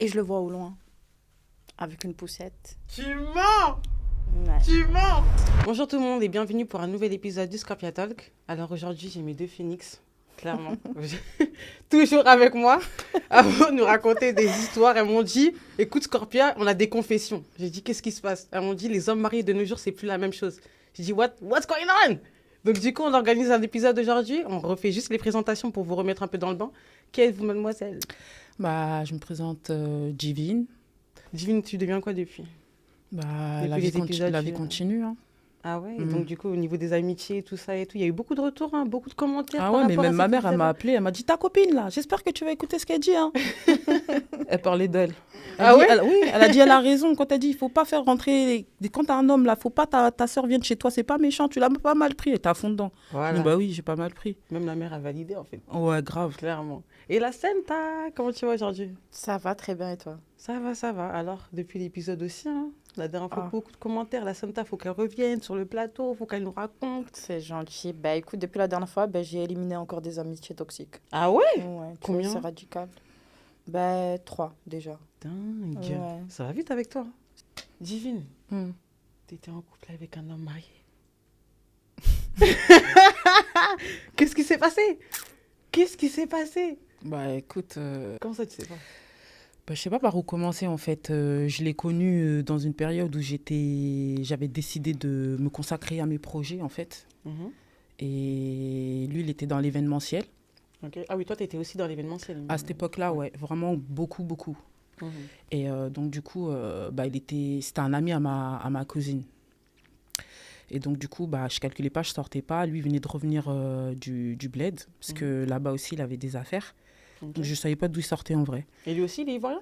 Et je le vois au loin, avec une poussette. Tu mens! Ouais. Tu mens! Bonjour tout le monde et bienvenue pour un nouvel épisode du Scorpia Talk. Alors aujourd'hui, j'ai mes deux phénix, clairement. Toujours avec moi, avant de nous raconter des histoires. Elles m'ont dit, écoute Scorpia, on a des confessions. J'ai dit, qu'est-ce qui se passe? Elles m'ont dit, les hommes mariés de nos jours, c'est plus la même chose. J'ai dit, what's going on? Donc du coup, on organise un épisode aujourd'hui. On refait juste les présentations pour vous remettre un peu dans le bain. Qui êtes-vous, mademoiselle? Je me présente Divine. Divine, tu deviens quoi depuis? La Depuis vie, les épisodes, la vie continue. Hein. Ah ouais, et donc du coup, au niveau des amitiés, tout ça et tout, il y a eu beaucoup de retours, hein, beaucoup de commentaires Ah par ouais, mais rapport à même ma cet mère, elle m'a épisode. appelée, elle m'a dit, ta copine là, j'espère que tu vas écouter ce qu'elle dit. Hein. Elle parlait d'elle. Ah ouais? Oui, elle a dit, elle a raison quand elle dit, il faut pas faire rentrer, quand t'as un homme là, faut pas ta soeur vienne chez toi, c'est pas méchant, tu l'as pas mal pris, et t'es à fond dedans. Voilà, Bah oui, j'ai pas mal pris. même la mère a validé en fait, Ouais, grave. clairement. Et la Senta, comment tu vas aujourd'hui? Ça va très bien et toi? Ça va, ça va. Alors, depuis l'épisode aussi, hein, la dernière fois, Ah, beaucoup de commentaires. La Senta, faut qu'elle revienne sur le plateau, faut qu'elle nous raconte. c'est gentil. Bah écoute, depuis la dernière fois, j'ai éliminé encore des amitiés toxiques. Ah ouais? Ouais, tu vois, Combien? c'est radical. Bah 3 déjà. Dingue. Ouais. Ça va vite avec toi. Divine, Hmm. t'étais en couple avec un homme marié. Qu'est-ce qui s'est passé? Qu'est-ce qui s'est passé? Bah écoute, Comment ça, tu sais pas? je sais pas par où commencer en fait. Je l'ai connu dans une période où j'avais décidé de me consacrer à mes projets en fait. Mhm. Et lui, il était dans l'événementiel. Ok. Ah oui, toi, tu étais aussi dans l'événementiel. À cette époque-là, Ouais. ouais, vraiment beaucoup, beaucoup. Mhm. Et donc, du coup, c'était un ami à ma cousine. Et donc, du coup, je calculais pas, je sortais pas. Lui, il venait de revenir du bled, parce que là-bas aussi, il avait des affaires. Ok. Donc, je savais pas d'où il sortait en vrai. Et lui aussi, il est ivoirien?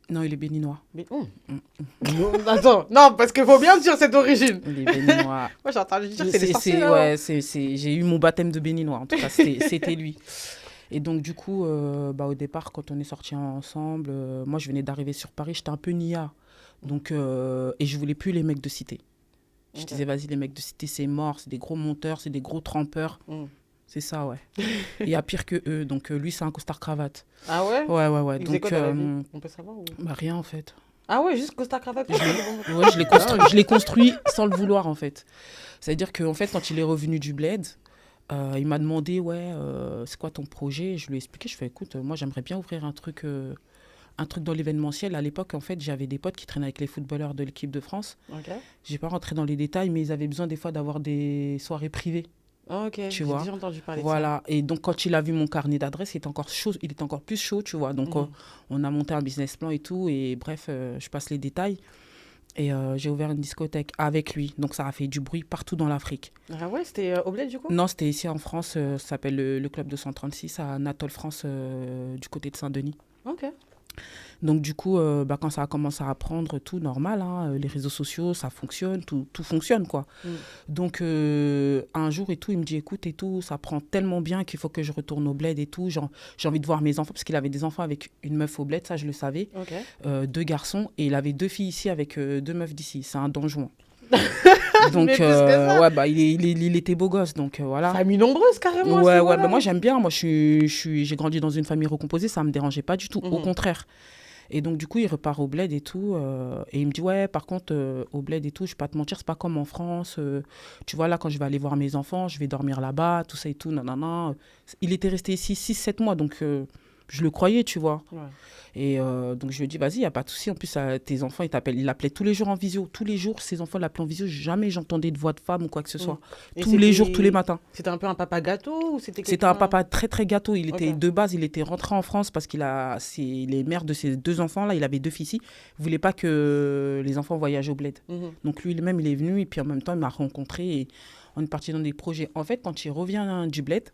Non, il est béninois. Mais, Non, attends, non, parce qu'il faut bien dire cette origine. Il est béninois. Moi, j'ai entendu dire que c'est les sorciers, c'est, là. ouais, j'ai eu mon baptême de béninois, en tout cas, c'était lui. Et donc, du coup, au départ, quand on est sortis ensemble, moi, je venais d'arriver sur Paris, j'étais un peu nia. Donc, et je voulais plus les mecs de cité. Je Ok. disais, vas-y, les mecs de cité, c'est mort, c'est des gros monteurs, c'est des gros trempeurs. Mm. C'est ça, ouais. Il y a pire que eux. Donc, lui, c'est un costard-cravate. Ah ouais? Ouais. Il faisait Donc, quoi dans la vie? On peut savoir ou... rien, en fait. Ah ouais, juste costard cravate. Ouais, je l'ai construit sans le vouloir, en fait. C'est-à-dire qu'en fait, quand il est revenu du bled, il m'a demandé, ouais, c'est quoi ton projet? Je lui ai expliqué, je fais, écoute, moi, j'aimerais bien ouvrir un truc dans l'événementiel. À l'époque, en fait, j'avais des potes qui traînaient avec les footballeurs de l'équipe de France. Ok. Je n'ai pas rentré dans les détails, mais ils avaient besoin des fois d'avoir des soirées privées. Ah, ok, Tu j'ai vois. déjà entendu parler de Voilà. Et donc, quand il a vu mon carnet d'adresses, il était encore chaud, il était encore plus chaud, tu vois. Donc, Mhm. on a monté un business plan et tout. Et bref, je passe les détails. Et j'ai ouvert une discothèque avec lui. Donc, ça a fait du bruit partout dans l'Afrique. ça. Ah ouais, c'était au bled du coup? Non, c'était ici en France. Ça s'appelle le Club 236 à Natole, France, du côté de Saint-Denis. Ok. Donc, du coup, quand ça a commencé à prendre, tout normal, hein, les réseaux sociaux, ça fonctionne, tout fonctionne, quoi. Mm. Donc, un jour et tout, il me dit, écoute, et tout, ça prend tellement bien qu'il faut que je retourne au bled et tout. J'ai envie de voir mes enfants, parce qu'il avait des enfants avec une meuf au bled, ça, je le savais, Ok. 2 garçons, et il avait 2 filles ici avec 2 meufs d'ici. C'est un Don Juan. Donc, Mais plus que ça. ouais, il était beau gosse, donc voilà. Famille nombreuse carrément. à ce Ouais, niveau-là. moi j'aime bien. Moi, j'ai grandi dans une famille recomposée, ça me dérangeait pas du tout, au Mhm. contraire. Et donc, du coup, il repart au bled et tout. Et il me dit, ouais, par contre, au bled et tout, je vais pas te mentir, c'est pas comme en France. Tu vois, là, quand je vais aller voir mes enfants, je vais dormir là-bas, tout ça et tout. Nanana. Il était resté ici 6-7 mois, donc je le croyais, tu vois. Ouais. Et donc, je lui ai dit, vas-y, il n'y a pas de souci. En plus, tes enfants, ils t'appellent. Il l'appelait tous les jours en visio. Tous les jours, ses enfants l'appelaient en visio. Jamais j'entendais de voix de femme ou quoi que ce soit. Et Tous les jours, c'était- tous les matins. C'était un peu un papa gâteau ou c'était C'était un quelqu'un... papa très très gâteau. Ok. De base, il était rentré en France parce c'est les mères de ses 2 enfants là. Il avait 2 filles ici. Il voulait pas que les enfants voyagent au bled. Mhm. Donc lui-même, il est venu et puis en même temps, il m'a rencontré et on est parti dans des projets. En fait, quand il revient du bled,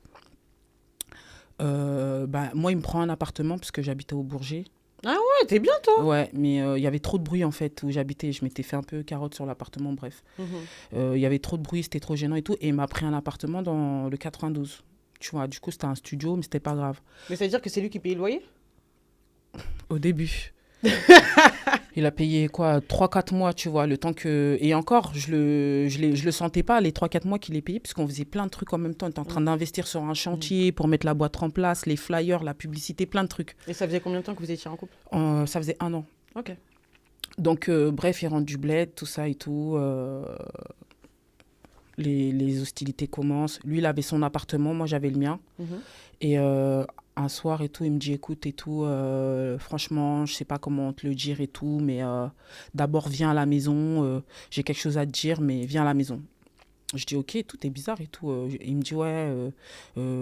moi, il me prend un appartement parce que j'habitais au Bourget. Ouais, t'es bien toi. Ouais, mais il y avait trop de bruit en fait où j'habitais. Je m'étais fait un peu carotte sur l'appartement. Bref, Mhm. il y avait trop de bruit, c'était trop gênant et tout. Et il m'a pris un appartement dans le 92. Tu vois, du coup, c'était un studio, mais c'était pas grave. Mais ça veut dire que c'est lui qui paye le loyer? Au début. Il a payé quoi, 3-4 mois, tu vois, le temps que... Et encore, je le sentais pas, les 3-4 mois qu'il est payé, puisqu'on faisait plein de trucs en même temps. On était en train d'investir sur un chantier pour mettre la boîte en place, les flyers, la publicité, plein de trucs. Et ça faisait combien de temps que vous étiez en couple? Ça faisait 1 an. Ok. Donc, bref, il rentre du bled, tout ça et tout. Les hostilités commencent. Lui, il avait son appartement, moi, j'avais le mien. Et un soir et tout, il me dit, écoute et tout, franchement, je sais pas comment te le dire et tout, mais d'abord, viens à la maison. J'ai quelque chose à te dire, mais viens à la maison. Je dis, ok, tout est bizarre et tout. Il me dit, ouais,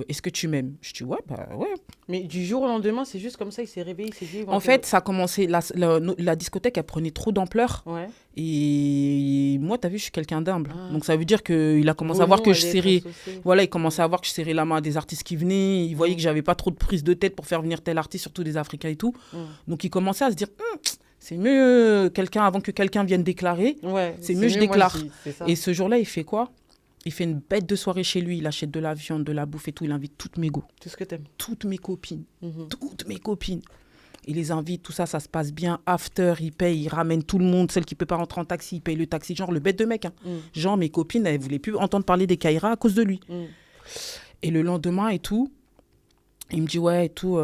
est-ce que tu m'aimes? Je dis, ouais, bah ouais. Mais du jour au lendemain, c'est juste comme ça, il s'est réveillé, il s'est dit... En fait, ça a commencé, la discothèque, elle prenait trop d'ampleur. Ouais. Et moi, t'as vu, je suis quelqu'un d'humble. Donc, ça veut dire qu'il a commencé à Vos voir noms que je allaient serrais... être associés. Voilà, il commençait à voir que je serrais la main à des artistes qui venaient. Il voyait que j'avais pas trop de prise de tête pour faire venir tel artiste, surtout des Africains et tout. Donc, il commençait à se dire, c'est mieux avant que quelqu'un vienne déclarer. Ouais, c'est mieux je déclare. C'est ça. Et ce jour-là, il fait quoi? Il fait une bête de soirée chez lui. Il achète de la viande, de la bouffe et tout. Il invite toutes mes go. Tout ce que t'aimes. Toutes mes copines. Toutes mes copines. Il les invite, tout ça, ça se passe bien. After, il paye, il ramène tout le monde. Celle qui peut pas rentrer en taxi, il paye le taxi. Genre, le bête de mec. Hein. Genre, mes copines, elles voulaient plus entendre parler des Kaira à cause de lui. Et le lendemain et tout, il me dit, ouais, et tout,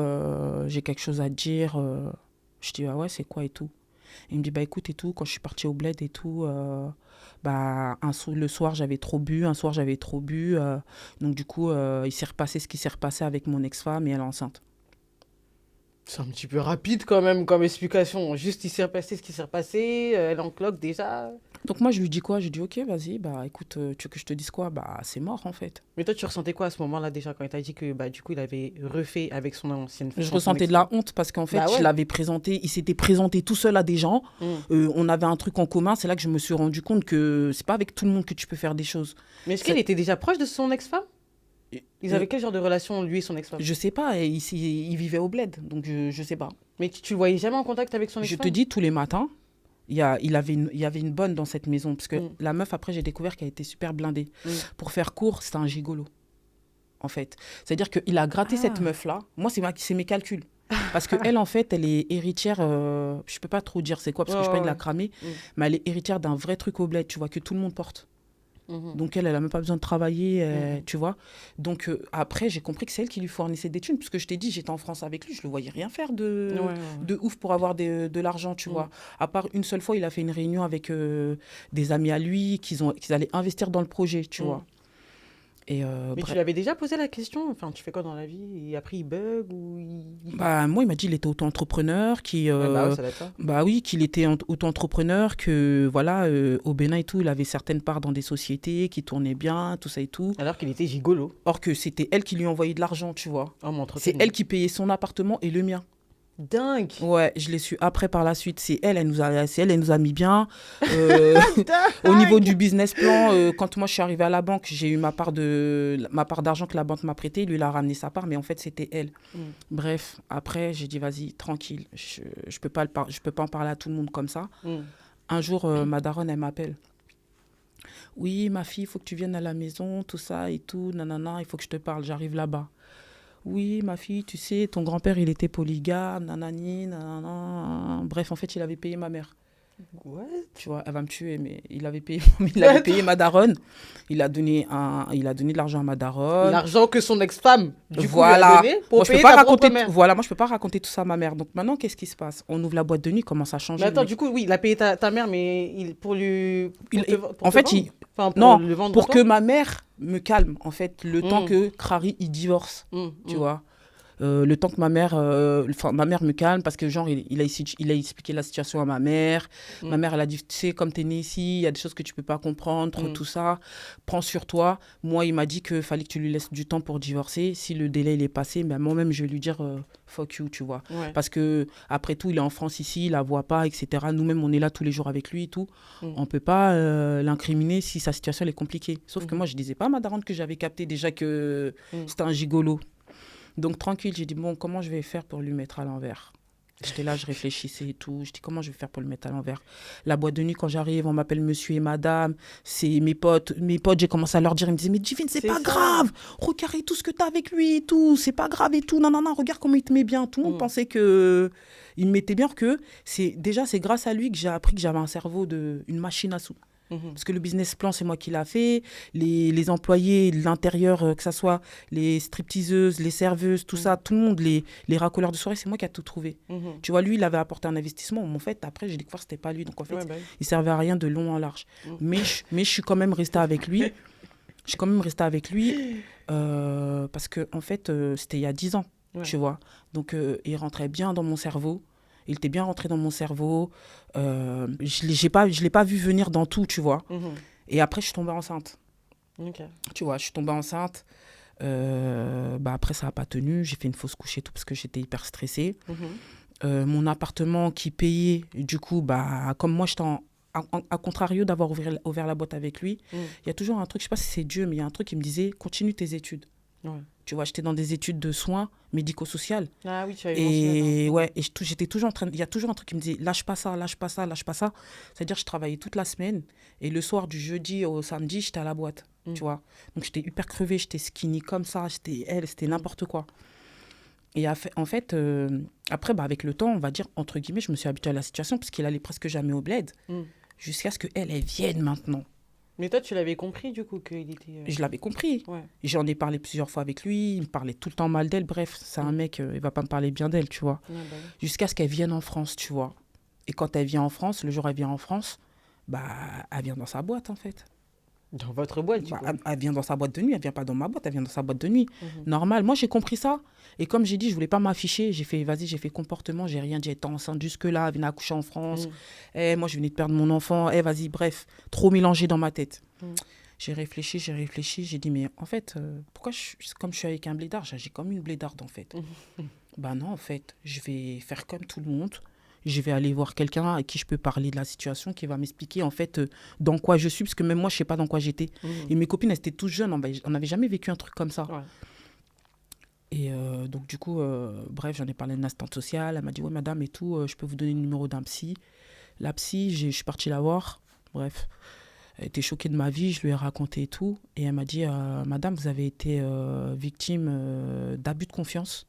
j'ai quelque chose à te dire. Je dis, ah ouais, c'est quoi et tout? Il me dit, bah écoute et tout, quand je suis partie au bled et tout, le soir, j'avais trop bu. Donc, du coup, il s'est repassé ce qui s'est repassé avec mon ex-femme et elle est enceinte. C'est un petit peu rapide quand même comme explication. Juste, il s'est repassé ce qui s'est repassé, elle en cloque déjà. Donc moi, je lui dis quoi? Je lui dis, ok, vas-y, bah écoute, tu veux que je te dise quoi? Bah c'est mort en fait. Mais toi, tu ressentais quoi à ce moment-là déjà quand il t'a dit que bah, du coup, il avait refait avec son ancienne femme? Je ressentais de la honte parce qu'en fait, Bah ouais. je l'avais présenté, il s'était présenté tout seul à des gens. On avait un truc en commun. C'est là que je me suis rendu compte que c'est pas avec tout le monde que tu peux faire des choses. Mais est-ce qu'il était déjà proche de son ex-femme? Ils avaient quel genre de relation, lui et son ex-femme? Je sais pas, il vivait au bled, donc je sais pas. Mais tu le voyais jamais en contact avec son Je ex-femme? te dis, tous les matins, il y avait une bonne dans cette maison. Parce que la meuf, après, j'ai découvert qu'elle était super blindée. Pour faire court, c'était un gigolo, en fait. C'est-à-dire qu'il a gratté cette meuf-là. Moi, c'est mes calculs. Parce qu'elle, en fait, elle est héritière... je peux pas trop dire c'est quoi, parce que je peux pas la cramer. Mais elle est héritière d'un vrai truc au bled, tu vois, que tout le monde porte. Donc elle a même pas besoin de travailler, tu vois. Donc après, j'ai compris que c'est elle qui lui fournissait des thunes, puisque je t'ai dit, j'étais en France avec lui, je le voyais rien faire de ouf pour avoir de l'argent, tu vois. À part une seule fois, il a fait une réunion avec des amis à lui, qu'ils allaient investir dans le projet, tu vois. Et mais tu lui avais déjà posé la question, enfin, tu fais quoi dans la vie? Et après, il bug ou Bah, moi, il m'a dit qu'il était auto-entrepreneur, ça doit être ça. bah oui, qu'il était auto-entrepreneur, que voilà, au Bénin et tout, il avait certaines parts dans des sociétés qui tournaient bien, tout ça et tout. Alors qu'il était gigolo. Or que c'était elle qui lui envoyait de l'argent, tu vois. Oh, c'est elle qui payait son appartement et le mien. Dingue. Ouais, je l'ai su après par la suite. Elle nous a mis bien. Au niveau du business plan, quand moi je suis arrivée à la banque, j'ai eu ma part d'argent que la banque m'a prêté. Lui, il a ramené sa part, mais en fait, c'était elle. Bref, après, j'ai dit, vas-y, tranquille. Je peux pas en parler à tout le monde comme ça. Un jour, ma daronne, elle m'appelle. Oui, ma fille, il faut que tu viennes à la maison, tout ça et tout, nanana, il faut que je te parle, j'arrive là-bas. Oui, ma fille, tu sais, ton grand-père, il était polygame, nanani, nanana. Bref, en fait, il avait payé ma mère. What? Tu vois, elle va me tuer, mais il avait payé ma daronne. Il a donné de l'argent à ma daronne. L'argent que son ex-femme, du coup, voilà. lui a donné pour Moi, payer ta propre mère. Voilà, moi, je peux pas raconter tout ça à ma mère. Donc maintenant, qu'est-ce qui se passe? On ouvre la boîte de nuit, il commence à changer. Mais attends, du coup, oui, il a payé ta mère, mais pour que ma mère me calme, en fait, le temps que Krari, il divorce, tu vois. Le temps que ma mère me calme, parce que genre il a expliqué la situation à ma mère. Ma mère, elle a dit, tu sais, comme t'es née ici, il y a des choses que tu peux pas comprendre, tout ça, prends sur toi. Moi, il m'a dit qu'il fallait que tu lui laisses du temps pour divorcer. Si le délai il est passé, ben moi-même je vais lui dire fuck you, tu vois. Parce que après tout, il est en France ici, il la voit pas, etc. Nous-mêmes, on est là tous les jours avec lui et tout. On peut pas l'incriminer si sa situation elle est compliquée. Sauf que moi, je disais pas à ma daronne que j'avais capté déjà que c'était un gigolo. Donc, tranquille, j'ai dit, bon, comment je vais faire pour lui mettre à l'envers? J'étais là, je réfléchissais et tout. Je dis comment je vais faire pour le mettre à l'envers. La boîte de nuit, quand j'arrive, on m'appelle monsieur et madame. C'est mes potes. Mes potes, j'ai commencé à leur dire, ils me disaient, mais Divine, c'est pas grave. Regarde tout ce que t'as avec lui et tout. C'est pas grave et tout. Non, non, non, regarde comment il te met bien. Tout le monde pensait que il me mettait bien, que c'est grâce à lui que j'ai appris que j'avais un cerveau une machine à sous. Parce que le business plan, c'est moi qui l'a fait. Les employés de l'intérieur, que ce soit les stripteaseuses, les serveuses, tout ça, tout le monde, les racoleurs de soirée, c'est moi qui ai tout trouvé. Tu vois, lui, il avait apporté un investissement. En fait, après, j'ai découvert que ce n'était pas lui. Donc, en fait, il servait à rien de long en large. Mais je suis quand même restée avec lui. Parce que, en fait, c'était il y a 10 ans, tu vois. Donc, il rentrait bien dans mon cerveau. Il était bien rentré dans mon cerveau. Je l'ai pas vu venir dans tout, tu vois. Et après, je suis tombée enceinte. Tu vois, je suis tombée enceinte. Après, ça n'a pas tenu. J'ai fait une fausse couche et tout parce que j'étais hyper stressée. Mon appartement qui payait, du coup, comme moi, j'étais à contrario d'avoir ouvert la boîte avec lui, il y a toujours un truc, je ne sais pas si c'est Dieu, mais il y a un truc qui me disait, continue tes études. Tu vois, j'étais dans des études de soins médico-sociales. Ah oui, tu avais mentionné. Et j'étais toujours en train... Il y a toujours un truc qui me disait, lâche pas ça, lâche pas ça, lâche pas ça. C'est-à-dire, je travaillais toute la semaine. Et le soir, du jeudi au samedi, j'étais à la boîte. Tu vois. Donc, j'étais hyper crevée, j'étais skinny comme ça. C'était n'importe quoi. Et en fait, après, avec le temps, on va dire, entre guillemets, je me suis habituée à la situation parce qu'il allait presque jamais au bled. Jusqu'à ce qu'elle vienne maintenant. Mais toi, tu l'avais compris, du coup, qu'il était... Je l'avais compris. Ouais. J'en ai parlé plusieurs fois avec lui. Il me parlait tout le temps mal d'elle. Bref, c'est un mec, il va pas me parler bien d'elle, tu vois. Jusqu'à ce qu'elle vienne en France, tu vois. Et quand elle vient en France, le jour où elle vient en France, elle vient dans sa boîte, en fait. Dans votre boîte, du coup. Elle vient dans sa boîte de nuit. Elle vient pas dans ma boîte, elle vient dans sa boîte de nuit. Normal. Moi, j'ai compris ça. Et comme j'ai dit, je voulais pas m'afficher. J'ai fait comportement. J'ai rien dit. Elle était enceinte jusque-là. Elle venait accoucher en France. Moi, je venais de perdre mon enfant. Vas-y, bref. Trop mélangé dans ma tête. J'ai réfléchi. J'ai dit, mais en fait, pourquoi, comme je suis avec un blédard, j'agis comme une blédarde, en fait. Non, en fait, je vais faire comme tout le monde. Je vais aller voir quelqu'un à qui je peux parler de la situation, qui va m'expliquer, en fait, dans quoi je suis. Parce que même moi, je ne sais pas dans quoi j'étais. Et mes copines, elles étaient toutes jeunes. On n'avait jamais vécu un truc comme ça. Ouais. Et donc, du coup, bref, j'en ai parlé à une assistante sociale. Elle m'a dit, ouais, madame, et tout, je peux vous donner le numéro d'un psy. La psy, je suis partie la voir. Bref. Elle était choquée de ma vie, je lui ai raconté et tout. Et elle m'a dit, madame, vous avez été victime d'abus de confiance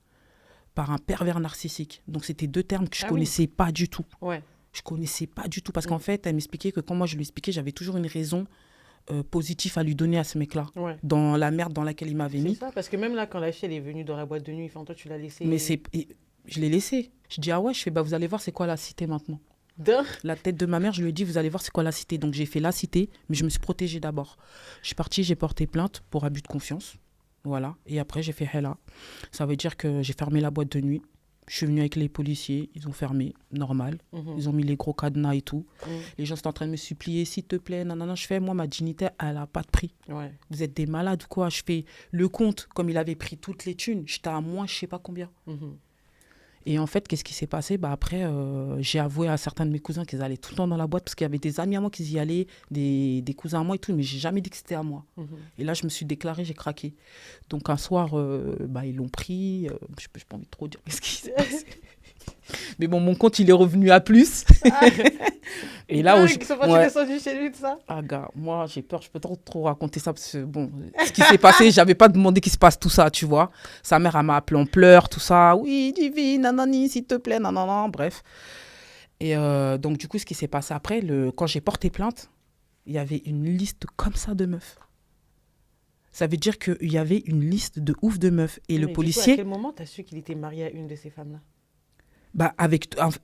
par un pervers narcissique. Donc, c'était 2 termes que je ne connaissais pas du tout. Ouais. Je ne connaissais pas du tout. Parce qu'en fait, elle m'expliquait que quand moi, je lui expliquais, j'avais toujours une raison positive à lui donner à ce mec-là. Ouais. Dans la merde dans laquelle il m'avait mis. C'est ça, parce que même là, quand la fille, elle est venue dans la boîte de nuit, toi, tu l'as laissée... Mais je l'ai laissée. Je dis, ah ouais, vous allez voir c'est quoi la cité maintenant. La tête de ma mère, je lui ai dit, vous allez voir c'est quoi la cité. Donc, j'ai fait la cité, mais je me suis protégée d'abord. Je suis partie, j'ai porté plainte pour abus de confiance. Voilà. Et après, j'ai fait Hella. Ça veut dire que j'ai fermé la boîte de nuit. Je suis venue avec les policiers. Ils ont fermé, normal. Ils ont mis les gros cadenas et tout. Les gens sont en train de me supplier, s'il te plaît. Non. Je fais, moi, ma dignité, elle n'a pas de prix. Ouais. Vous êtes des malades ou quoi? Je fais le compte, comme il avait pris toutes les thunes. J'étais à moins, je ne sais pas combien. Et en fait, qu'est-ce qui s'est passé? Après, j'ai avoué à certains de mes cousins qu'ils allaient tout le temps dans la boîte parce qu'il y avait des amis à moi qui y allaient, des cousins à moi et tout, mais j'ai jamais dit que c'était à moi. Et là, je me suis déclarée, j'ai craqué. Donc, un soir, ils l'ont pris. Je n'ai pas envie de trop dire ce qui s'est passé. Mais bon, mon compte, il est revenu à plus. Et là, ils sont pas descendus chez lui, tout ça. Ah, gars, moi, j'ai peur, je peux trop raconter ça parce que, bon, ce qui s'est passé, j'avais pas demandé qu'il se passe tout ça, tu vois. Sa mère, elle m'a appelé en pleurs, tout ça. Oui, Divine, nanani, s'il te plaît, nanana, bref. Et donc, du coup, ce qui s'est passé après, quand j'ai porté plainte, il y avait une liste comme ça de meufs. Ça veut dire qu'il y avait une liste de ouf de meufs. Et le policier... Du coup, à quel moment tu as su qu'il était marié à une de ces femmes-là?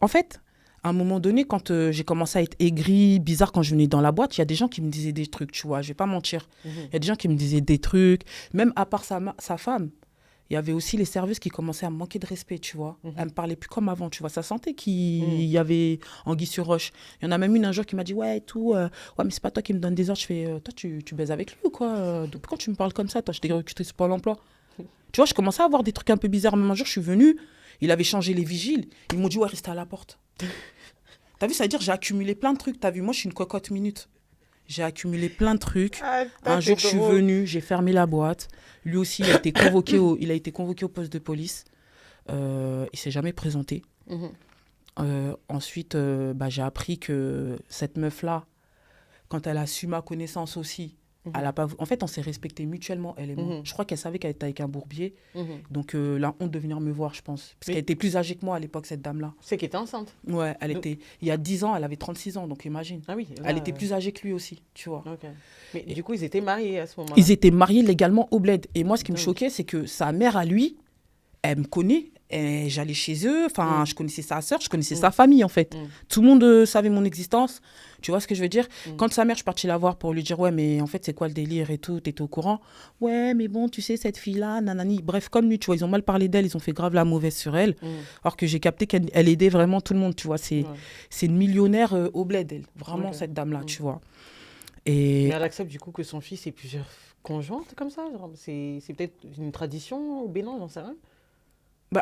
En fait, à un moment donné, quand j'ai commencé à être aigrie, bizarre, quand je venais dans la boîte, il y a des gens qui me disaient des trucs, tu vois, je vais pas mentir. Il y a des gens qui me disaient des trucs, même à part sa femme. Il y avait aussi les serveuses qui commençaient à me manquer de respect, tu vois. Elles me parlaient plus comme avant, tu vois. Ça sentait qu'il y avait anguille sur roche. Il y en a même une un jour qui m'a dit, ouais, mais c'est pas toi qui me donne des ordres. Je fais, toi, tu baises avec lui ou quoi? Donc, pourquoi tu me parles comme ça? Toi, je t'ai recruté sur Pôle emploi. Tu vois, je commençais à avoir des trucs un peu bizarres. Même un jour, je suis venue. Il avait changé les vigiles. Ils m'ont dit, ouais, restez à la porte. T'as vu, ça veut dire j'ai accumulé plein de trucs. T'as vu, moi, je suis une cocotte minute. J'ai accumulé plein de trucs. Un jour, je suis venue, j'ai fermé la boîte. Lui aussi, il a été convoqué au poste de police. Il ne s'est jamais présenté. Ensuite, j'ai appris que cette meuf-là, quand elle a su ma connaissance aussi, elle a pas... En fait, on s'est respectés mutuellement, elle et moi. Je crois qu'elle savait qu'elle était avec un bourbier. Donc, la honte de venir me voir, je pense. Parce qu'elle était plus âgée que moi à l'époque, cette dame-là. C'est qu'elle était enceinte. Ouais, elle était... Il y a 10 ans, elle avait 36 ans, donc imagine. Ah oui. Là, elle était plus âgée que lui aussi, tu vois. Ok. Mais du coup, ils étaient mariés à ce moment-là. Ils étaient mariés légalement au bled. Et moi, ce qui me choquait, c'est que sa mère à lui, elle me connaît. Et j'allais chez eux, je connaissais sa sœur, je connaissais sa famille en fait. Tout le monde savait mon existence, tu vois ce que je veux dire. Quand sa mère, je suis partie la voir pour lui dire ouais mais en fait c'est quoi le délire et tout, t'étais au courant. Ouais mais bon tu sais cette fille-là, nanani, bref comme lui tu vois, ils ont mal parlé d'elle, ils ont fait grave la mauvaise sur elle. Alors que j'ai capté qu'elle aidait vraiment tout le monde, tu vois. C'est une millionnaire au bled elle, vraiment cette dame-là, tu vois. Et... Mais elle accepte du coup que son fils ait plusieurs conjointes comme ça, genre, c'est peut-être une tradition au Bénin, j'en sais rien.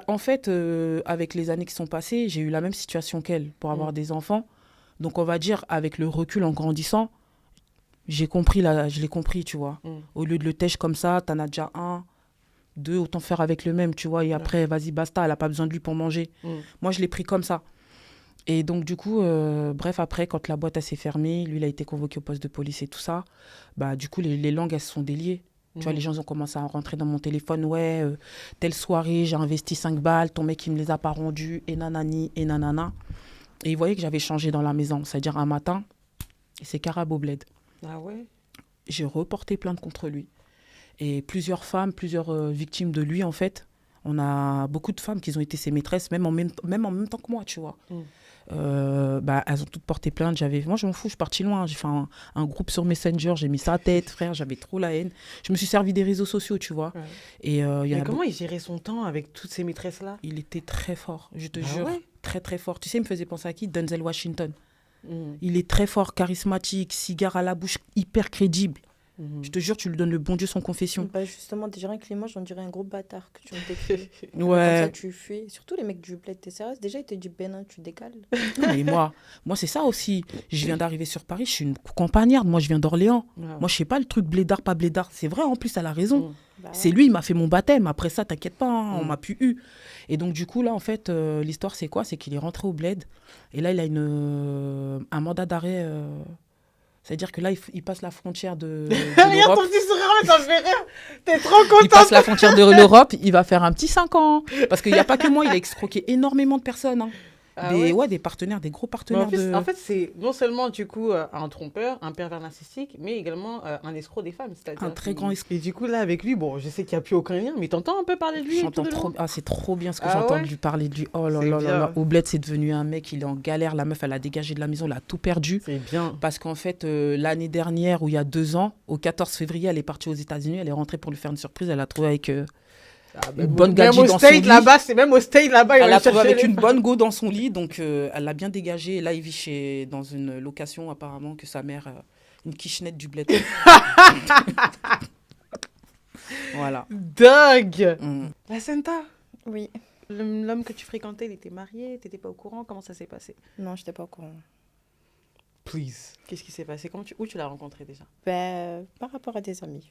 En fait, avec les années qui sont passées, j'ai eu la même situation qu'elle pour avoir des enfants. Donc, on va dire, avec le recul en grandissant, je l'ai compris, tu vois. Au lieu de le tèche comme ça, t'en as déjà un, deux, autant faire avec le même, tu vois. Et après, vas-y, basta, elle n'a pas besoin de lui pour manger. Moi, je l'ai pris comme ça. Et donc, du coup, bref, après, quand la boîte s'est fermée, lui, il a été convoqué au poste de police et tout ça. Du coup, les langues, elles se sont déliées. Tu vois, les gens ont commencé à rentrer dans mon téléphone. Ouais, telle soirée, j'ai investi 5 balles, ton mec, il me les a pas rendues, et nanani, et nanana. Et ils voyaient que j'avais changé dans la maison. C'est-à-dire, un matin, c'est Carab au bled. Ah ouais? J'ai reporté plainte contre lui. Et plusieurs femmes, plusieurs victimes de lui, en fait. On a beaucoup de femmes qui ont été ses maîtresses, même en même temps que moi, tu vois. Elles ont toutes porté plainte. Moi, je m'en fous, je suis partie loin. J'ai fait un groupe sur Messenger, j'ai mis sa tête, frère, j'avais trop la haine. Je me suis servi des réseaux sociaux, tu vois. Ouais. Et, mais comment il gérait son temps avec toutes ces maîtresses-là? Il était très fort, je te jure. Ouais. Très, très fort. Tu sais, il me faisait penser à qui? Denzel Washington. Il est très fort, charismatique, cigare à la bouche, hyper crédible. Je te jure, tu lui donnes le bon Dieu sans confession. Justement, déjà, rien que les mots, j'en dirais un gros bâtard que tu me décris. Ouais. Comme ça, tu fuis. Surtout les mecs du bled, t'es sérieuse? Déjà, ils te disent Bénin, tu décales. Non, mais moi, c'est ça aussi. Je viens d'arriver sur Paris, je suis une campagnarde. Moi, je viens d'Orléans. Ouais. Moi, je sais pas le truc blédard, pas blédard. C'est vrai, en plus, elle a raison. C'est lui, il m'a fait mon baptême. Après ça, t'inquiète pas, on m'a pu eu. Et donc, du coup, là, en fait, l'histoire, c'est quoi? C'est qu'il est rentré au bled. Et là, il a un mandat d'arrêt... C'est-à-dire que là, il passe la frontière de Regarde ton petit sourire, mais ça me fait rire. T'es trop contente. Il passe la frontière de l'Europe, il va faire un petit 5 ans. Parce qu'il n'y a pas que moi, il a escroqué énormément de personnes. Hein. Des partenaires, des gros partenaires. En fait, c'est non seulement du coup un trompeur, un pervers narcissique, mais également un escroc des femmes. C'est-à-dire un très grand escroc. Et du coup, là, avec lui, bon, je sais qu'il n'y a plus aucun lien, mais t'entends un peu parler de lui? C'est trop bien ce que j'entends lui parler de lui. Oh là là là là. Au bled, c'est devenu un mec, il est en galère. La meuf, elle a dégagé de la maison, elle a tout perdu. C'est bien. Parce qu'en fait, l'année dernière, ou il y a 2 ans, au 14 février, elle est partie aux États-Unis, elle est rentrée pour lui faire une surprise. Elle a trouvé avec... une bonne gadji dans son lit. Même au state là-bas, elle l'a trouvé avec une bonne go dans son lit, donc elle l'a bien dégagé. Et là, il vit dans une location apparemment que sa mère, une kitchenette du bled. Voilà. Dingue. La Senta. Oui. L'homme que tu fréquentais, il était marié, t'étais pas au courant, comment ça s'est passé? Non, j'étais pas au courant. Please. Qu'est-ce qui s'est passé? Où tu l'as rencontré déjà? Par rapport à des amis.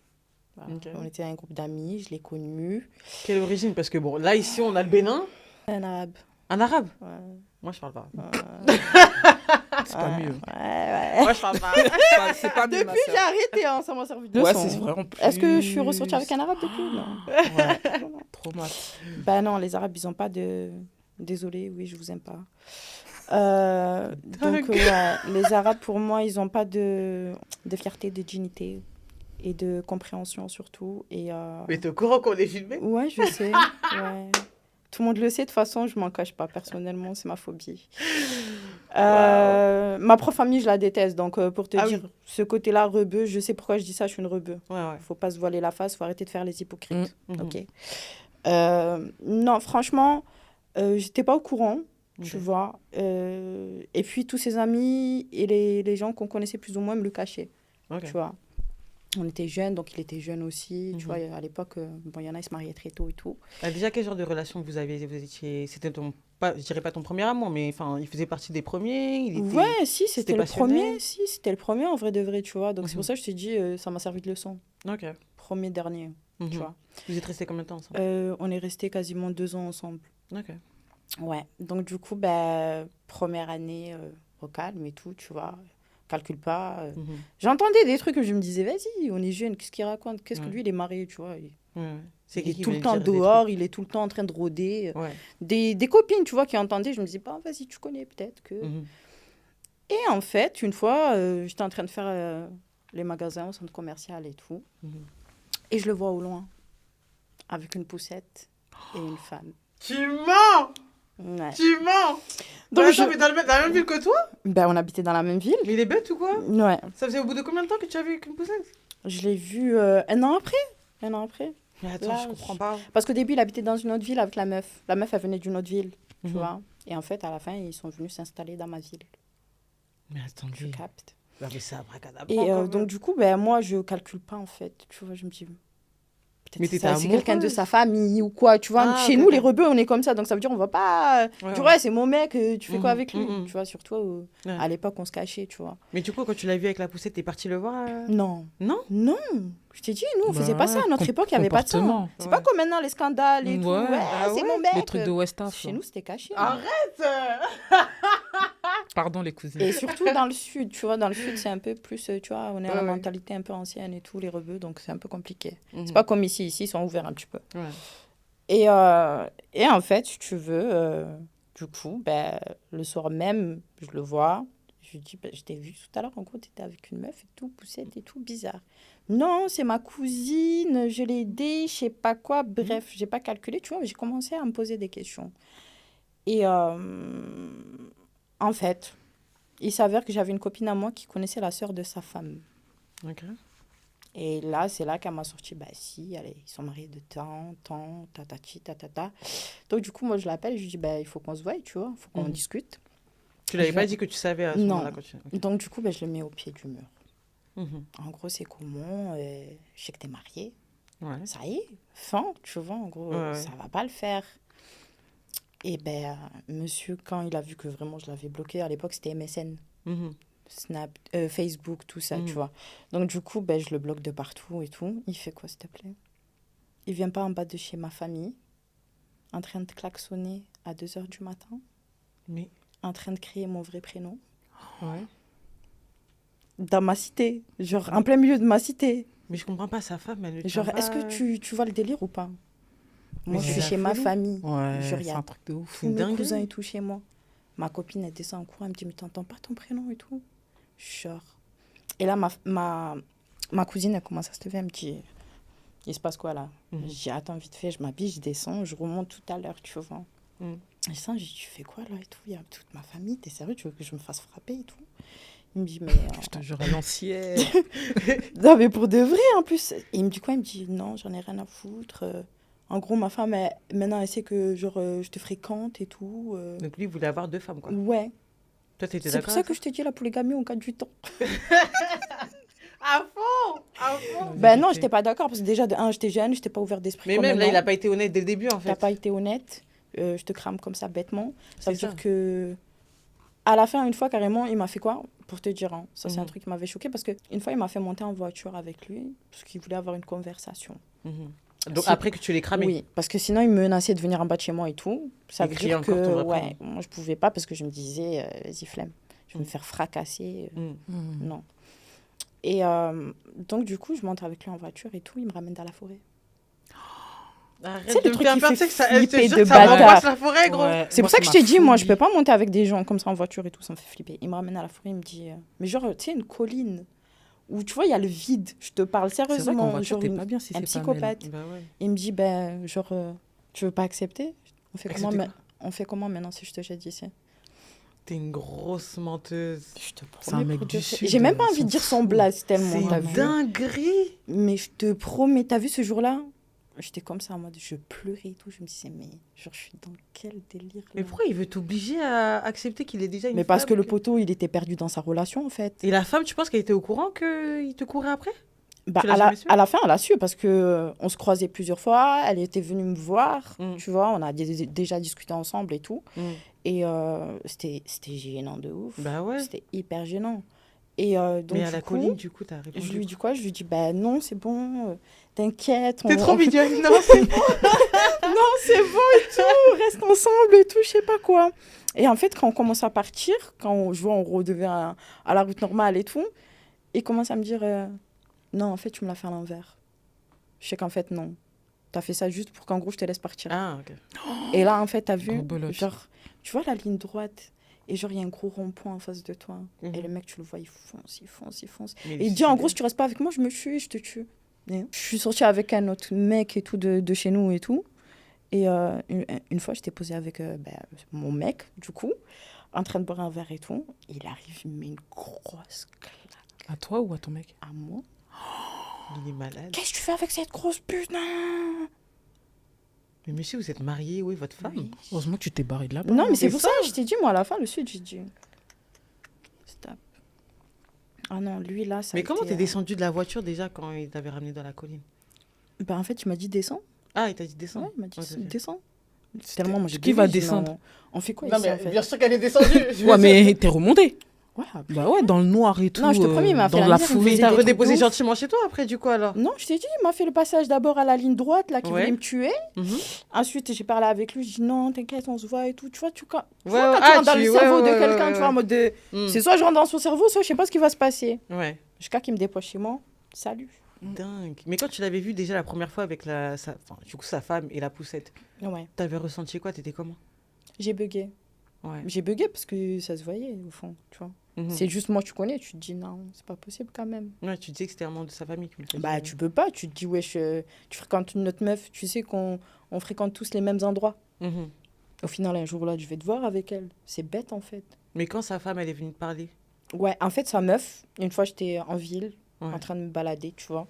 Voilà. Okay. On était un groupe d'amis, je l'ai connu. Quelle origine? Parce que bon, là, ici, on a le Bénin. Un arabe. Un arabe? Ouais. Moi, je parle pas. C'est pas mieux. Ouais. Moi, je parle pas. C'est pas mieux. Depuis, j'ai arrêté, ça m'a servi de leçon. Ouais, c'est vraiment plus... Est-ce que je suis ressortie avec un arabe depuis? Non. Ouais. Trop mal. Non, les arabes, ils ont pas de... Désolée, oui, je vous aime pas. Donc, les arabes, pour moi, ils ont pas de fierté, de dignité. Et de compréhension surtout. Mais t'es au courant qu'on est filmé? Ouais, je sais. Ouais. Tout le monde le sait, de toute façon, je m'en cache pas. Personnellement, c'est ma phobie. Ma propre famille, je la déteste. Donc, pour te dire, ce côté-là, rebeu, je sais pourquoi je dis ça, je suis une rebeu. Faut pas se voiler la face, faut arrêter de faire les hypocrites. Ok. Non, franchement, j'étais pas au courant, tu vois. Et puis, tous ses amis et les gens qu'on connaissait plus ou moins me le cachaient, tu vois. On était jeunes, donc il était jeune aussi. Tu vois, à l'époque, il y en a, ils se mariaient très tôt et tout. Déjà, quel genre de relation vous aviez? Vous étiez... C'était je dirais pas ton premier amour, mais il faisait partie des premiers. Ouais, si, c'était le premier. Si, c'était le premier, en vrai de vrai, tu vois. Donc, c'est pour ça que je t'ai dit, ça m'a servi de leçon. Ok. Premier, dernier, tu vois. Vous êtes restés combien de temps ensemble? On est restés quasiment 2 ans ensemble. Ok. Ouais, donc du coup, première année au calme et tout, tu vois, calcule pas. J'entendais des trucs que je me disais, vas-y, on est jeune, qu'est-ce qu'il raconte? Qu'est-ce que lui, il est marié, tu vois? C'est il est tout le temps dehors, il est tout le temps en train de rôder. Des copines, tu vois, qui entendaient, je me disais, vas-y, tu connais peut-être que... Et en fait, une fois, j'étais en train de faire les magasins au centre commercial et tout. Et je le vois au loin, avec une poussette et une femme. Tu mens! Ouais. Tu mens! Donc, mais dans la même ville que toi? On habitait dans la même ville. Mais il est bête ou quoi? Ouais. Ça faisait au bout de combien de temps que tu as vu qu'une poussette? Je l'ai vu un an après. Un an après. Mais attends, je comprends pas. Parce qu'au début, il habitait dans une autre ville avec la meuf. La meuf, elle venait d'une autre ville, tu vois. Et en fait, à la fin, ils sont venus s'installer dans ma ville. Mais attends, je capte. Mais c'est abracadabra. Et donc, du coup, moi, je calcule pas, en fait. Tu vois, je me dis... Peut-être c'est quelqu'un de sa famille ou quoi, tu vois. Chez nous, les rebeux, on est comme ça. Donc, ça veut dire on va pas... tu vois, c'est mon mec, tu fais quoi avec lui tu vois, surtout à l'époque, on se cachait, tu vois. Mais du coup, quand tu l'as vu avec la poussette, t'es partie le voir Non. Non. Je t'ai dit, nous, on faisait pas ça. À notre époque, il n'y avait pas de ça. C'est pas comme maintenant, les scandales et tout. C'est mon mec. Les trucs de West-Af. Chez nous, c'était caché. Arrête. Pardon, les cousines. Et surtout dans le sud, tu vois. Dans le sud, c'est un peu plus, tu vois, on est à la mentalité un peu ancienne et tout, les rebeux. Donc, c'est un peu compliqué. C'est pas comme ici. Ici, ils sont ouverts un petit peu. Et en fait, si tu veux, du coup, le soir même, je le vois. Je lui dis, je t'ai vu tout à l'heure, en gros, t'étais avec une meuf et tout, poussette et tout, bizarre. Non, c'est ma cousine, je l'ai aidée, je sais pas quoi. Bref, j'ai pas calculé, tu vois, j'ai commencé à me poser des questions. Et en fait, il s'avère que j'avais une copine à moi qui connaissait la sœur de sa femme. Ok. Et là, c'est là qu'elle m'a sorti, si, allez, ils sont mariés de temps, tatati, tatata. Donc, du coup, moi, je l'appelle, je lui dis, il faut qu'on se voie, tu vois, il faut qu'on discute. Tu l'avais pas dit que tu savais à ce moment-là quand tu... Donc, du coup, je le mets au pied du mur. En gros, c'est comment je sais que t'es mariée. Ça y est, fin, tu vois, en gros, ça va pas le faire. Et monsieur, quand il a vu que vraiment je l'avais bloqué, à l'époque, c'était MSN. Snap, Facebook, tout ça, tu vois. Donc, du coup, je le bloque de partout et tout. Il fait quoi, s'il te plaît? Il vient pas en bas de chez ma famille, en train de klaxonner à 2h du matin. Mais... En train de crier mon vrai prénom. Dans ma cité, genre en plein milieu de ma cité. Mais je comprends pas, sa femme, elle... Genre, est-ce que tu vois le délire ou pas? Moi, je suis chez ma famille. Genre, c'est un truc de ouf. Tous mes cousins et tout chez moi. Ma copine, elle descend en courant, elle me dit, mais t'entends pas ton prénom et tout? Genre. Et là, ma cousine, elle commence à se lever, elle me dit, il se passe quoi là? Je dis, attends, vite fait, je m'habille, je descends, je remonte tout à l'heure, tu vois. Je sens, je dis, tu fais quoi là et tout? Il y a toute ma famille, t'es sérieux, tu veux que je me fasse frapper et tout? Il me dit, mais... Je te jure, à l'ancienne. Non, mais pour de vrai, en plus. Et il me dit quoi? Il me dit, non, j'en ai rien à foutre. En gros, ma femme, maintenant, elle sait que genre, je te fréquente et tout. Donc lui, il voulait avoir 2 femmes, quoi. Ouais. Toi, t'étais d'accord? C'est pour ça que je te dis la polygamie en cas du temps. À fond! À fond! Non, j'étais pas d'accord, parce que déjà, de un, j'étais jeune, j'étais pas ouvert d'esprit. Mais même là, il a pas été honnête dès le début, en fait. T'as pas été honnête. Je te crame comme ça bêtement. Ça veut dire que... À la fin, une fois, carrément, il m'a fait quoi? Pour te dire, hein, ça, c'est un truc qui m'avait choqué, parce qu'une fois, il m'a fait monter en voiture avec lui, parce qu'il voulait avoir une conversation. Donc après que tu l'aies cramé? Oui, parce que sinon, il me menaçait de venir en bas de chez moi et tout. Ça veut dire que, moi, je pouvais pas, parce que je me disais, vas-y, flemme, je vais me faire fracasser. Non. Et donc, du coup, je monte avec lui en voiture et tout, il me ramène dans la forêt. Arrête de me faire peur, que ça m'angoisse la forêt, gros. C'est pour ça que je t'ai dit, moi, je peux pas monter avec des gens comme ça en voiture et tout, ça me fait flipper. Il me ramène à la forêt, il me dit, mais genre, tu sais, une colline où, tu vois, il y a le vide. Je te parle sérieusement, genre, pas bien si un psychopathe. Il me dit, genre, tu veux pas accepter? On fait comment maintenant si je te jette d'ici? T'es une grosse menteuse. Je te promets. C'est un mec du sud. J'ai même pas envie de dire son blaze tellement. C'est dinguerie. Mais je te promets, t'as vu ce jour-là? J'étais comme ça en mode, je pleurais et tout. Je me disais, mais genre, je suis dans quel délire là? Mais pourquoi il veut t'obliger à accepter qu'il est déjà une femme? Mais parce que le poteau, il était perdu dans sa relation, en fait. Et la femme, tu penses qu'elle était au courant qu'il te courait après? À la fin, elle a su, parce que on se croisait plusieurs fois. Elle était venue me voir, tu vois. On a déjà discuté ensemble et tout. Et c'était gênant de ouf. Bah ouais. C'était hyper gênant. Et donc, mais à la colline, du coup, t'as répondu. Je lui dis quoi? Je lui dis, non, c'est bon, t'inquiète. T'es trop mignonne, non, c'est bon. non, c'est bon et tout, reste ensemble et tout, je sais pas quoi. Et en fait, quand on commence à partir, je vois on redevient à la route normale et tout, il commence à me dire non, en fait, tu me l'as fait à l'envers. Je sais qu'en fait, non. T'as fait ça juste pour qu'en gros, je te laisse partir. Ah, ok. Et là, en fait, t'as vu, genre, tu vois la ligne droite et genre, il y a un gros rond-point en face de toi. Et le mec, tu le vois, il fonce. Et il dit, en gros, si tu restes pas avec moi, je me tue et je te tue. Et je suis sortie avec un autre mec et tout de chez nous et tout. Et une fois, j'étais posée avec mon mec, du coup, en train de boire un verre et tout. Et il arrive, il me met une grosse claque. À toi ou à ton mec? À moi. Il est malade. Qu'est-ce que tu fais avec cette grosse pute? Non. Mais monsieur, vous êtes marié, oui, votre femme. Oui. Heureusement que tu t'es barré de là-bas. Non, mais c'est pour ça, je t'ai dit, moi, à la fin, le sud, j'ai dit... Stop. Ah non, lui, là, ça Mais comment été, t'es descendu de la voiture déjà quand il t'avait ramené dans la colline? Bah, en fait, il m'a dit, descends. Ah, il t'a dit descends? Ouais, il m'a dit, Ok. descends. Tellement, moi, j'ai Qui va gueulé, j'ai dit, descendre? non, on fait quoi Non, ici, mais en fait? bien sûr qu'elle est descendue. Ouais, mais t'es remonté. Ouais, après. Bah ouais, dans le noir et tout. Non, je te promets, il m'a fait dans la la misère, il me foulée. faisait T'as des trucs redéposé de ouf. gentiment chez toi après, du coup, alors? Non, je t'ai dit, il m'a fait le passage d'abord à la ligne droite, là, qui Ouais. voulait me tuer. Ensuite, j'ai parlé avec lui, je dis non, t'inquiète, on se voit et tout. Tu vois, quand tu rentres dans le cerveau de quelqu'un, tu vois, en mode de... C'est soit je rentre dans son cerveau, soit je sais pas ce qui va se passer. Ouais. Jusqu'à qu'il me dépose chez moi, salut. Dingue. Mais quand tu l'avais vu déjà la première fois avec sa femme et la poussette, Ouais, t'avais ressenti quoi? T'étais comment? j'ai bugué. Ouais. J'ai bugué parce que ça se voyait, au fond, tu vois. C'est juste moi, tu connais, tu te dis non, c'est pas possible quand même. Ouais, tu disais que c'était un membre de sa famille qui me faisait. Bah, tu peux pas, tu te dis, wesh, tu fréquentes une autre meuf, tu sais qu'on fréquente tous les mêmes endroits. Au final, un jour là, je vais te voir avec elle. C'est bête en fait. Mais quand sa femme, elle est venue te parler? Ouais, en fait, sa meuf, une fois j'étais en ville, Ouais. en train de me balader, tu vois.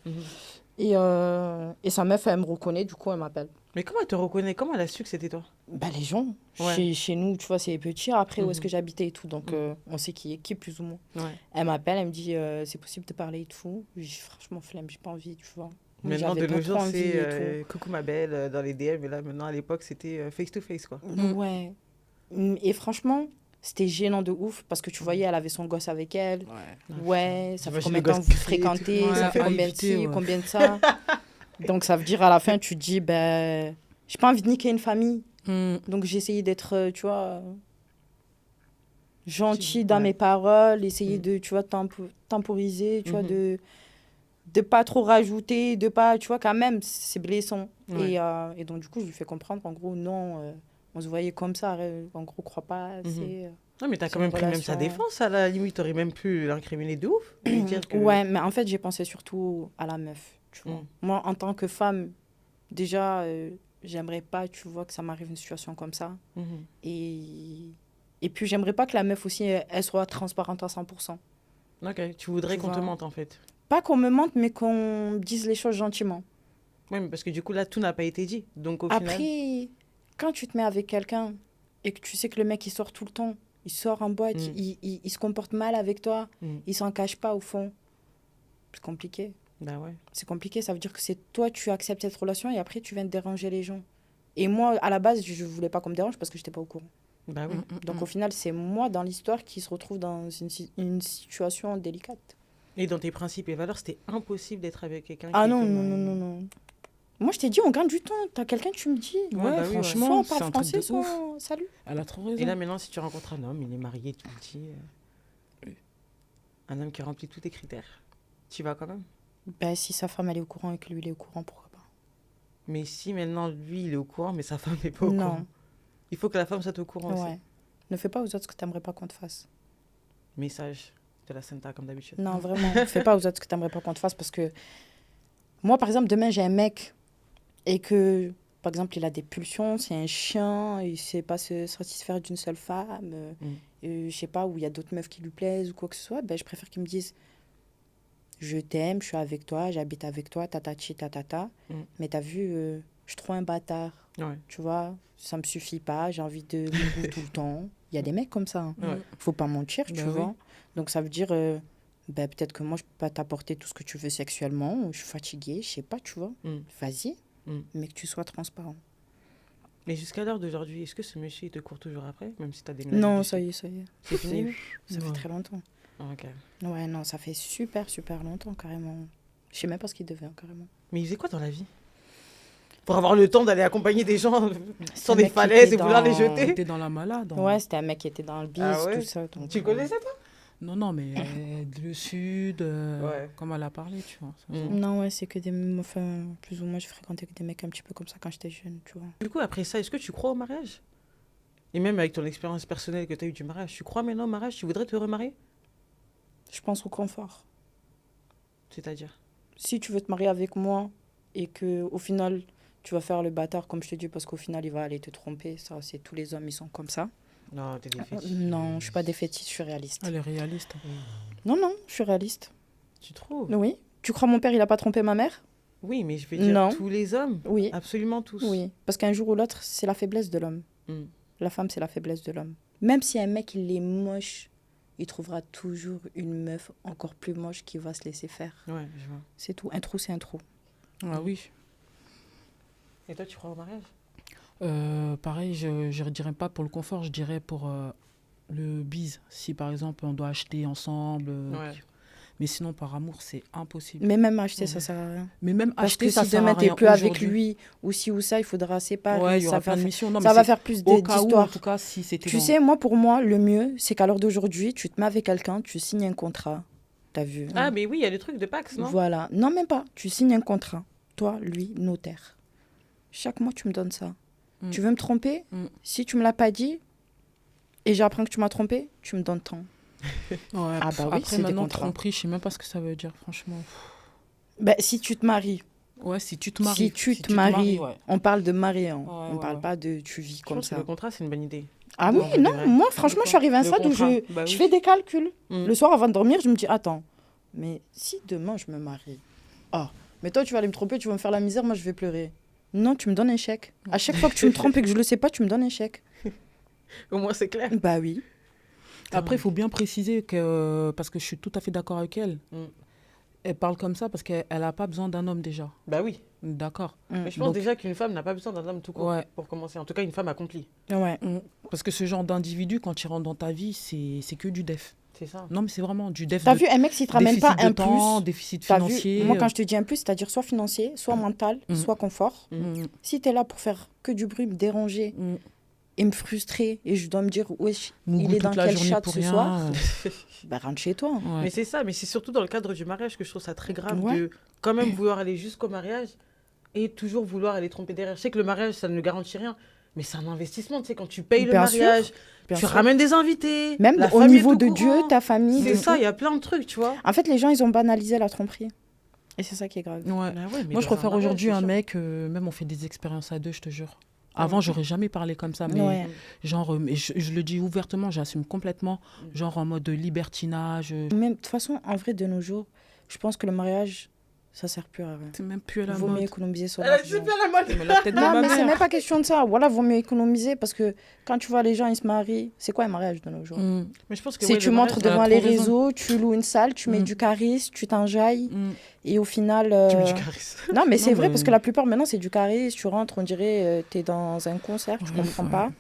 Et sa meuf, elle me reconnaît, du coup, elle m'appelle. Mais comment elle te reconnaît? Comment elle a su que c'était toi? Bah, les gens, Ouais. chez nous, tu vois, c'est petit. Après, où est-ce que j'habitais et tout, donc on sait qui est qui, plus ou moins. Ouais. Elle m'appelle, elle me dit, c'est possible de parler et tout. Je dis, franchement, flemme, j'ai pas envie, tu vois. Moi, Maintenant, j'avais de pas nos trop jours, envie c'est et coucou ma belle dans les DM. Et là, maintenant, à l'époque, c'était face to face, quoi. tout. Ouais. Et franchement, c'était gênant de ouf parce que tu voyais, elle avait son gosse avec elle. Ouais, ça fait J'imagine combien le de temps gosse vous crier et tout. fréquentez, Ouais, ça fait à combien de éviter, ci, ouais. combien de ça. Donc ça veut dire à la fin, tu te dis, ben, j'ai pas envie de niquer une famille. Donc j'ai essayé d'être, tu vois, gentil dans Ouais. mes paroles, essayer de, tu vois, temporiser, tu vois, de pas trop rajouter, de pas, tu vois, quand même, c'est blessant. Ouais. Et donc du coup, je lui fais comprendre, en gros, non, on se voyait comme ça, en gros, crois pas, c'est... Non, mais t'as C'est quand même une pris même sa relation. défense, à la limite. T'aurais même pu l'incriminer de ouf. Lui dire que... Ouais, mais en fait, j'ai pensé surtout à la meuf, tu vois. Moi, en tant que femme, déjà, j'aimerais pas, tu vois, que ça m'arrive une situation comme ça. Et puis, j'aimerais pas que la meuf aussi, elle soit transparente à 100%. Ok, tu voudrais Tu qu'on te vois. mente, en fait. Pas qu'on me mente, mais qu'on dise les choses gentiment. Ouais, mais parce que du coup, là, tout n'a pas été dit. Donc, au final... Après, quand tu te mets avec quelqu'un et que tu sais que le mec, il sort tout le temps, il sort en boîte, il se comporte mal avec toi, il s'en cache pas au fond, c'est compliqué. Bah ouais. C'est compliqué, ça veut dire que c'est toi, tu acceptes cette relation et après, tu viens de déranger les gens. Et moi, à la base, je voulais pas qu'on me dérange parce que j'étais pas au courant. Bah oui. Donc, au final, c'est moi, dans l'histoire, qui se retrouve dans une situation délicate. Et dans tes principes et valeurs, c'était impossible d'être avec quelqu'un Ah qui non, était non, non, non, non. Moi, je t'ai dit, on gagne du temps. T'as quelqu'un, tu me dis. Ouais, Ouais, bah oui, franchement, Soit on c'est parle un truc français, de soit ouf. salut. Elle a trop raison. Et là, maintenant, si tu rencontres un homme, il est marié, tu me dis... un homme qui remplit tous tes critères, tu vas quand même? Ben, si sa femme, elle est au courant et que lui, il est au courant, pourquoi pas? Mais si maintenant, lui, il est au courant, mais sa femme n'est pas au courant. Non. Il faut que la femme soit au courant aussi. Ouais. Ne fais pas aux autres ce que t'aimerais pas qu'on te fasse. Message de la Santa, comme d'habitude. Non, vraiment. Fais pas aux autres ce que t'aimerais pas qu'on te fasse parce que moi, par exemple, demain, j'ai un mec et que, par exemple, il a des pulsions, c'est un chien, il sait pas se satisfaire d'une seule femme, je sais pas, où il y a d'autres meufs qui lui plaisent ou quoi que ce soit, ben, je préfère qu'il me dise je t'aime, je suis avec toi, j'habite avec toi, tatati, tatata. Mais t'as vu, je suis trop un bâtard. Ouais. Tu vois, ça me suffit pas, j'ai envie de me tout le temps. Il y a des mecs comme ça. Hein. Ouais. Faut pas mentir, tu Bah vois. oui. Donc ça veut dire, ben, peut-être que moi, je peux pas t'apporter tout ce que tu veux sexuellement, ou je suis fatiguée, je sais pas, tu vois. Vas-y, mais que tu sois transparent. Mais jusqu'à l'heure d'aujourd'hui, est-ce que ce monsieur, il te court toujours après, même si t'as déménagé Non, dessus? ça y est, ça y est. C'est fini? Ça fait très longtemps. Ah, ok. Ouais, non, ça fait super, super longtemps, carrément. Je sais même pas ce qu'il devient, carrément. Mais il faisait quoi dans la vie? Pour avoir le temps d'aller accompagner des gens sur des falaises et vouloir les jeter. T'étais dans la malade. Ouais, c'était un mec qui était dans le bis, tout ça. Donc, tu connaissais, toi? Non, mais le sud, comme elle a parlé, tu vois. Non, ouais, c'est que des... Enfin, plus ou moins, je fréquentais que des mecs un petit peu comme ça quand j'étais jeune, tu vois. Du coup, après ça, est-ce que tu crois au mariage? Et même avec ton expérience personnelle que tu as eue du mariage, tu crois maintenant au mariage? Tu voudrais te remarier? Je pense au confort. C'est-à-dire? Si tu veux te marier avec moi et qu'au final, tu vas faire le bâtard, comme je te dis, parce qu'au final, il va aller te tromper. Ça, c'est tous les hommes, ils sont comme ça. Non, t'es défaitiste. Non, je suis pas défaitiste, je suis réaliste. Elle est réaliste. Non, je suis réaliste. Tu trouves? Oui. Tu crois mon père, il a pas trompé ma mère? Oui, mais je veux dire tous les hommes. Oui. Absolument tous. Oui, parce qu'un jour ou l'autre, c'est la faiblesse de l'homme. La femme, c'est la faiblesse de l'homme. Même si un mec, il est moche, il trouvera toujours une meuf encore plus moche qui va se laisser faire. Ouais, je vois. C'est tout. Un trou, c'est un trou. Ah oui. Et toi, tu crois au mariage? Pareil, je ne dirais pas pour le confort, je dirais pour le bise. Si par exemple, on doit acheter ensemble. Mais sinon, par amour, c'est impossible. Mais même acheter, ça sert à rien. Mais même parce acheter, que ça si sert à demain, rien. t'es plus avec lui, ou si ou ça, il faudra séparer. Ouais, il y aura plein de missions. Non, ça va faire plus d'histoires. En tout cas, si c'était tu sais, moi, pour moi, le mieux, c'est qu'à l'heure d'aujourd'hui, tu te mets avec quelqu'un, tu signes un contrat. T'as vu? Ah, mais oui, il y a le truc de Pax, non? Voilà. Non, même pas. Tu signes un contrat. Toi, lui, notaire. Chaque mois, tu me donnes ça. Tu veux me tromper? Si tu me l'as pas dit et j'apprends que tu m'as trompé, tu me donnes tant. Ouais, ah bah oui, après, maintenant, tromperie, je sais même pas ce que ça veut dire, franchement. Bah, si tu te maries. Ouais, si tu te maries. Si tu te maries, on parle de marier. On parle pas de tu vis comme ça. Le contrat, c'est une bonne idée. Ah oui, non, moi, franchement, je suis arrivée à un stade où je fais des calculs. Le soir, avant de dormir, je me dis, attends, mais si demain, je me marie, mais toi, tu vas aller me tromper, tu vas me faire la misère, moi, je vais pleurer. Non, tu me donnes un chèque. À chaque fois que tu me trompes et que je le sais pas, tu me donnes un chèque. Au moins, c'est clair. Bah oui. Après, il faut bien préciser que, parce que je suis tout à fait d'accord avec elle, elle parle comme ça parce qu'elle n'a pas besoin d'un homme déjà. Bah oui. D'accord. Mais je pense déjà qu'une femme n'a pas besoin d'un homme tout court pour commencer. En tout cas, une femme accomplie. Ouais. Parce que ce genre d'individu, quand il rentre dans ta vie, c'est que du def. C'est ça. Non, mais c'est vraiment du def. T'as vu, un mec, s'il te ramène pas un plus... Déficit financier. Moi, quand je te dis un plus, c'est-à-dire soit financier, soit mental, soit confort. Si t'es là pour faire que du bruit, me déranger et me frustrer, et je dois me dire, wesh, il est dans quel chat ce soir, bah rentre chez toi. Ouais. Mais c'est ça, mais c'est surtout dans le cadre du mariage que je trouve ça très grave de quand même vouloir aller jusqu'au mariage et toujours vouloir aller tromper derrière. Je sais que le mariage, ça ne garantit rien, mais c'est un investissement, tu sais, quand tu payes le mariage, tu ramènes des invités. Même au niveau de Dieu, ta famille. C'est ça, il y a plein de trucs, tu vois. En fait, les gens, ils ont banalisé la tromperie. Et c'est ça qui est grave. Ouais. Moi, je préfère aujourd'hui un mec, même on fait des expériences à deux, je te jure. Avant, j'aurais jamais parlé comme ça, mais genre, je le dis ouvertement, j'assume complètement, genre en mode libertinage. Même de toute façon, en vrai, de nos jours, je pense que le mariage, ça sert plus à rien. C'est même plus à la mode. Vaut mieux économiser sur l'argent. C'est plus à la mode. Non, mais c'est même pas question de ça. Voilà, vaut mieux économiser parce que quand tu vois les gens, ils se marient, c'est quoi un mariage de nos jours? Mais je pense que c'est tu montres devant les réseaux, tu loues une salle, tu mets du charisme, tu t'enjailles et au final... Tu mets du charisme. Non, mais c'est vrai parce que la plupart maintenant, c'est du charisme. Tu rentres, on dirait t'es dans un concert, tu comprends pas.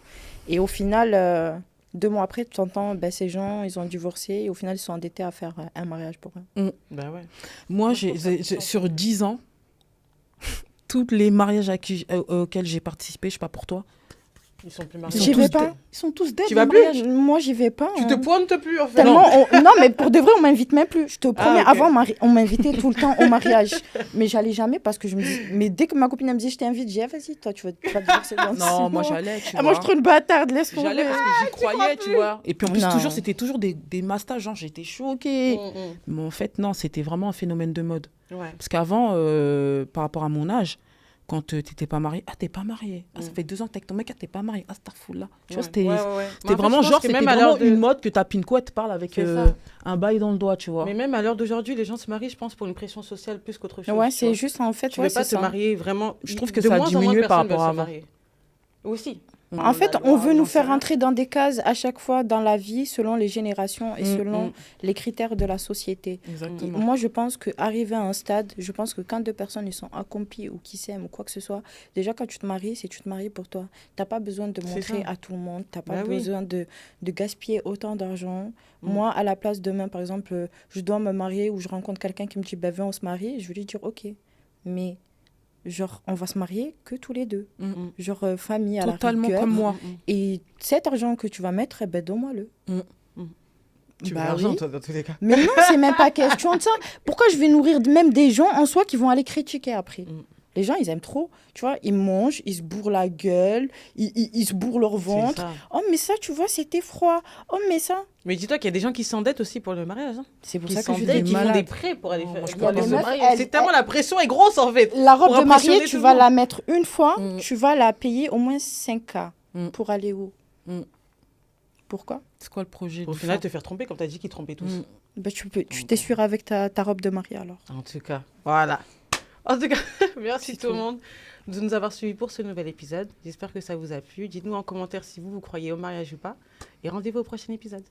Et au final... 2 mois après, tu entends, ces gens, ils ont divorcé et au final, ils sont endettés à faire un mariage pour eux. Bah ouais. Moi, sur 10 ans, tous les mariages auxquels j'ai participé, je sais pas pour toi, ils sont plus mariés. J'y vais pas. Ils sont tous dead. Tu vas plus? Moi, j'y vais pas. Tu te pointes plus, en fait. Tellement non, mais pour de vrai, on m'invite même plus. Je te promets, avant, on m'invitait tout le temps au mariage. Mais j'allais jamais parce que je me dis... Mais dès que ma copine elle me dit, je t'invite, j'ai dit, vas-y, toi, tu vas te divorcer dans 6 mois. Non, moi, j'allais, tu vois. Moi, je trouve une bâtarde, laisse tomber. J'allais parce que j'y croyais, tu vois. Et puis, en plus, c'était toujours des mastas, genre, j'étais choquée. Mais en fait, non, c'était vraiment un phénomène de mode. Ouais. Parce qu'avant, par rapport à mon âge, quand t'étais pas mariée, t'es pas mariée. Ça fait 2 ans que t'es avec ton mec, t'es pas mariée. C'est fou là. Tu vois, c'était vraiment genre, c'était vraiment une mode que ta pincoette parle avec un bail dans le doigt, tu vois. Mais même à l'heure d'aujourd'hui, les gens se marient, je pense, pour une pression sociale plus qu'autre chose. Ouais, c'est juste en fait. Tu veux pas te marier vraiment. Je trouve que ça a diminué par rapport à avant. Aussi. En fait, on veut nous faire rentrer dans des cases à chaque fois dans la vie, selon les générations et selon les critères de la société. Exactement. Moi, je pense qu'arriver à un stade, je pense que quand 2 personnes ils sont accomplies ou qui s'aiment ou quoi que ce soit, déjà quand tu te maries, c'est tu te maries pour toi. Tu n'as pas besoin de montrer à tout le monde, tu n'as pas besoin de gaspiller autant d'argent. Moi, à la place demain, par exemple, je dois me marier ou je rencontre quelqu'un qui me dit, viens, on se marie, je vais lui dire, ok, mais genre, on va se marier que tous les deux. Genre, famille à totalement la rigueur. comme moi. Et cet argent que tu vas mettre, donne-moi-le. Tu veux l'argent, toi, dans tous les cas. Mais non, c'est même pas question de ça. Pourquoi je vais nourrir même des gens en soi qui vont aller critiquer après? Les gens, ils aiment trop. Tu vois, ils mangent, ils se bourrent la gueule, ils se bourrent leur ventre. Oh, mais ça, tu vois, c'était froid. Oh, mais ça... Mais dis-toi qu'il y a des gens qui s'endettent aussi pour le mariage. C'est pour ça que je dis qui font des prêts pour aller se marier. C'est tellement la pression est grosse, en fait. La robe de mariée, tu vas la mettre une fois, tu vas la payer au moins 5K. Pour aller où? Pourquoi? C'est quoi le projet? Au final, te faire tromper, comme tu as dit qu'ils trompaient tous. Tu t'essuies avec ta robe de mariée, alors. En tout cas, voilà. En tout cas, merci tout le monde de nous avoir suivis pour ce nouvel épisode. J'espère que ça vous a plu. Dites-nous en commentaire si vous croyez au mariage ou pas. Et rendez-vous au prochain épisode.